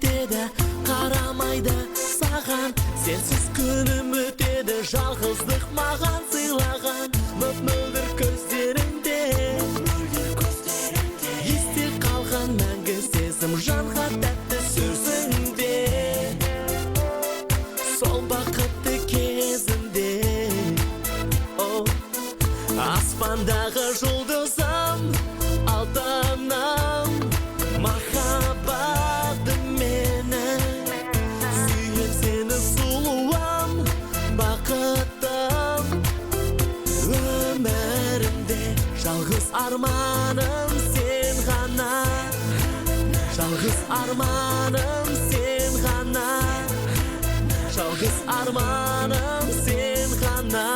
кетеді, қарамайды саған. Сенсіз күнім өтеді, жалғыздық маған сыйлаған. Мөп-мөлдір көздеріңде есте қалған мәңгі сезім, жанға тәтті сөзіңде. Сол бақытты кезімде аспандағы жұлдызым, алтыным, махаббатым менің. Сүйем сені сұлуым, бақытым. Өмірімде жалғыз арманым сен ғана, жалғыз арманым сен ғана, жалғыз арманым сен ғана,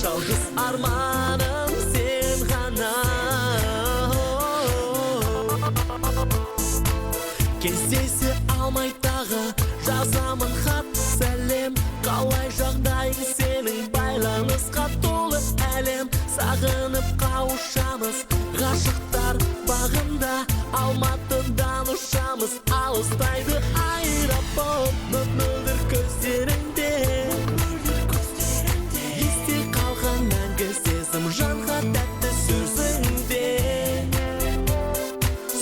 жалғыз арманым сен ғана. Кездесе алмай тағы жазамын хат сәлем. Қалай жағдайың сенің, байланысқа толы әлем. Сағынып қауышамыз ғашықтар бағында, Алматыдан ұшамыз алыстайды аэропорт. Мөп-мөлдір көздеріңде есте қалған мәңгі сезім, жанға тәтті сөзіңде.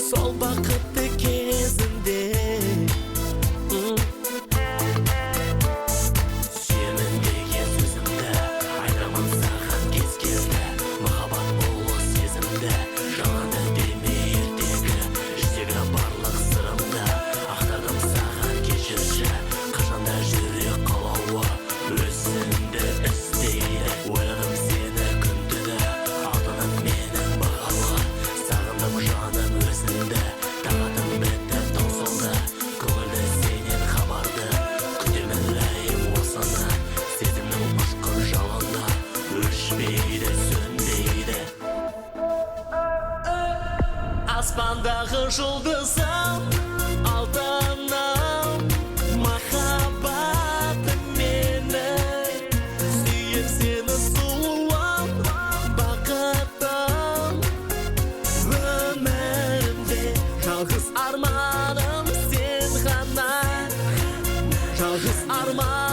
Сол бақытты кезімде сүйемін деген сөзімді айтамын саған кез кезді. Махаббат болу сезімді жалады деме ертегі, іштегі барлық сырымды ақтардым саған кешірші. Қашанда жүрек қалауы өзіңді іздейді. Ойладым сені күн түні, алтыным менің бағалы. Сағындым жаным өзіңді, тағатым бітті таусылды. Көңілді сенен хабарды, күтемін ләйім осыны. Сезімнің ұшқын жалыны өшмейді, сөнбейді. Аспандағы жұлдызым, алтыным, махаббатым менің. Сүйем сені сұлуым, бақытым. Өмірімде жалғыз арманым сен ғана, жалғыз арманым